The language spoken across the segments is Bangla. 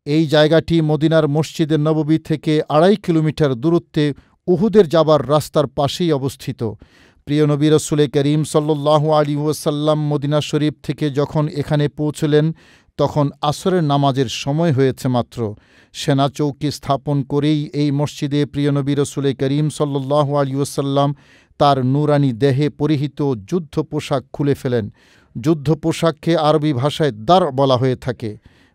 এই জায়গাটি মদিনার মসজিদে নববী থেকে ২.৫ কিলোমিটার দূরত্বে উহুদের যাবার রাস্তার পাশেই অবস্থিত। প্রিয় নবী রাসূল করিম সাল্লাল্লাহু আলাইহি ওয়াসাল্লাম মদিনা শরীফ থেকে যখন এখানে পৌঁছলেন তখন আসরের নামাজের সময় হয়েছে মাত্র। সেনা চৌকি স্থাপন করেই এই মসজিদে প্রিয় নবী রাসূল করিম সাল্লাল্লাহু আলাইহি ওয়াসাল্লাম তার নূরানি দেহে পরিহিত যুদ্ধ পোশাক খুলে ফেলেন। যুদ্ধ পোশাককে আরবি ভাষায় দার বলা হয়ে থাকে।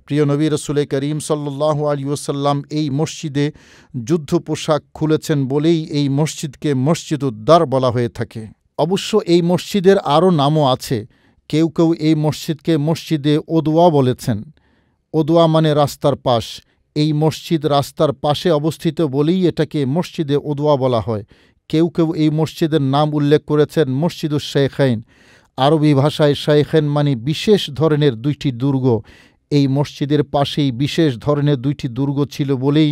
প্রিয় নবী রাসূল করিম সাল্লাল্লাহু আলাইহি ওয়াসাল্লাম এই মসজিদে যুদ্ধ পোশাক খুলেছেন বলেই এই মসজিদকে মসজিদুদ্দার বলা হয়ে থাকে। অবশ্য এই মসজিদের আরও নামও আছে। কেউ কেউ এই মসজিদকে মসজিদে ওদোয়া বলেছেন। ওদোয়া মানে রাস্তার পাশ। এই মসজিদ রাস্তার পাশে অবস্থিত বলেই এটাকে মসজিদে ওদোয়া বলা হয়। কেউ কেউ এই মসজিদের নাম উল্লেখ করেছেন মসজিদুশ শাইখাইন। আরবি ভাষায় শাইখাইন মানে বিশেষ ধরনের দুইটি দুর্গ। এই মসজিদের পাশেই বিশেষ ধরনের দুইটি দুর্গ ছিল বলেই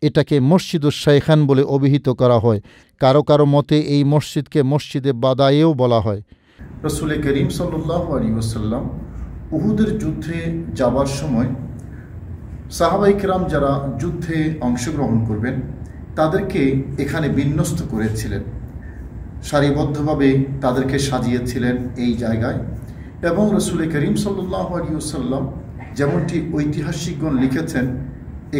এটাকে মসজিদুশ শাইখান বলে অভিহিত করা হয়। কারো কারো মতে এই মসজিদকে মসজিদে বাদায়েও বলা হয়। রাসূল করিম সাল্লাল্লাহু আলাইহি ওয়াসাল্লাম উহুদের যুদ্ধে যাবার সময় সাহাবায়ে কেরাম যারা যুদ্ধে অংশগ্রহণ করবেন তাদেরকে এখানে বিন্যস্ত করেছিলেন। সারিবদ্ধভাবে তাদেরকে সাজিয়েছিলেন এই জায়গায়। এবং রাসূল করিম সাল্লাল্লাহু আলাইহি ওয়াসাল্লাম যেমনটি ঐতিহাসিকগণ লিখেছেন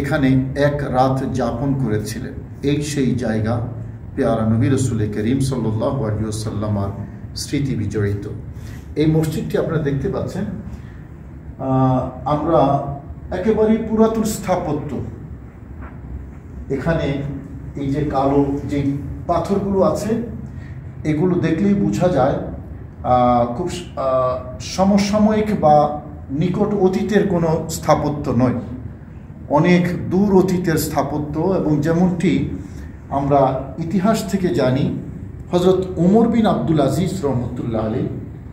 এখানে এক রাত যাপন করেছিলেন। এই সেই জায়গা পেয়ারা নবী রাসূল করিম সাল্লাল্লাহু আলাইহি ওয়াসাল্লামের স্মৃতি বিজড়িত। এই মসজিদটি আপনারা দেখতে পাচ্ছেন। আমরা একেবারেই পুরাতন স্থাপত্য। এখানে এই যে কালো যে পাথরগুলো আছে এগুলো দেখলেই বোঝা যায় খুব সমসাময়িক বা নিকট অতীতের কোনো স্থাপত্য নয়, অনেক দূর অতীতের স্থাপত্য। এবং যেমনটি আমরা ইতিহাস থেকে জানি হযরত উমর বিন আব্দুল আজিজ রহমতুল্লাহ আলাইহি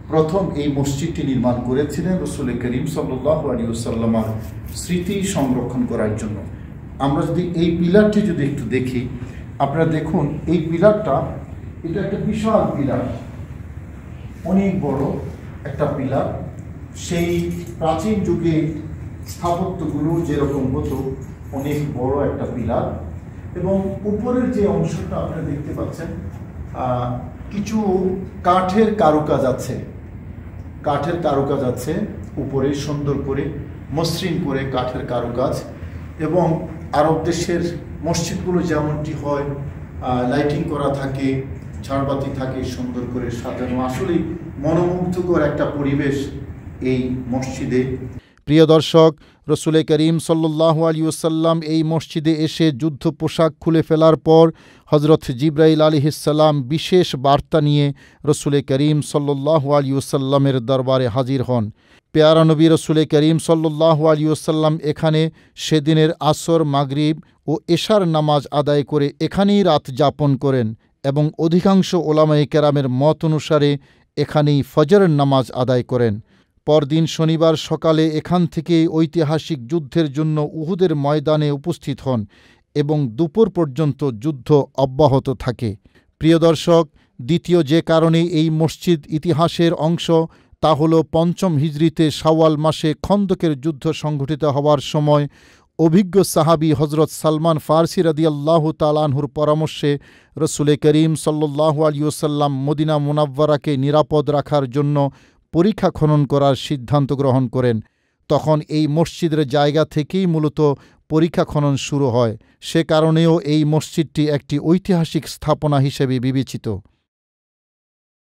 প্রথম এই মসজিদটি নির্মাণ করেছিলেন রাসূল করিম সাল্লাল্লাহু আলাইহি ওয়াসাল্লামের স্মৃতি সংরক্ষণ করার জন্য। আমরা যদি এই পিলারটি যদি একটু দেখি, আপনারা দেখুন এই পিলারটা, এটা একটা বিশাল পিলার, অনেক বড় একটা পিলার। সেই প্রাচীন যুগে স্থাপত্যগুলো যেরকম হতো অনেক বড় একটা পিলার। এবং উপরের যে অংশটা আপনারা দেখতে পাচ্ছেন কিছু কাঠের কারুকাজ আছে, কাঠের কারুকাজ আছে উপরে সুন্দর করে মসৃণ করে কাঠের কারুকাজ। এবং আরব দেশের মসজিদগুলো যেমনটি হয় লাইটিং করা থাকে, ঝাড়বাতি থাকে, সুন্দর করে সাজানো, আসলেই মনোমুগ্ধকর একটা পরিবেশ এই মসজিদে। প্রিয় দর্শক, রাসূল করিম সাল্লাল্লাহু আলাইহি ওয়াসাল্লাম এই মসজিদে এসে যুদ্ধ পোশাক খুলে ফেলার পর হযরত জিবরাইল আলাইহিস সালাম বিশেষ বার্তা নিয়ে রাসূল করিম সাল্লাল্লাহু আলাইহি ওয়াসাল্লামের দরবারে হাজির হন। পেয়ারা নবী রাসূল করিম সাল্লাল্লাহু আলাইহি ওয়াসাল্লাম এখানে সেদিনের আসর, মাগরিব ও এশার নামাজ আদায় করে এখানেই রাত যাপন করেন এবং অধিকাংশ ওলামায়ে কেরামের মত অনুসারে এখানেই ফজরের নামাজ আদায় করেন। পরদিন শনিবার সকালে এখান থেকে ঐতিহাসিক যুদ্ধের জন্য উহুদের ময়দানে উপস্থিত হন এবং দুপুর পর্যন্ত যুদ্ধ অব্যাহত থাকে। প্রিয় দর্শক, দ্বিতীয় যে কারণে এই মসজিদ ইতিহাসের অংশ তা হল ৫ম হিজরিতে শাওয়াল মাসে খন্দকের যুদ্ধ সংঘটিত হওয়ার সময় অভিজ্ঞ সাহাবী হজরত সালমান ফারসি রাদিয়াল্লাহু তাআলা আনহুর পরামর্শে রাসূল করিম সাল্লাল্লাহু আলাইহি ওয়াসাল্লাম মদিনা মুনাওয়ারাকে নিরাপদ রাখার জন্য পরিখা খনন করার সিদ্ধান্ত গ্রহণ করেন। তখন এই মসজিদের জায়গা থেকেই মূলত পরিখা খনন শুরু হয়। সে কারণেও এই মসজিদটি একটি ঐতিহাসিক স্থাপনা হিসেবে বিবেচিত।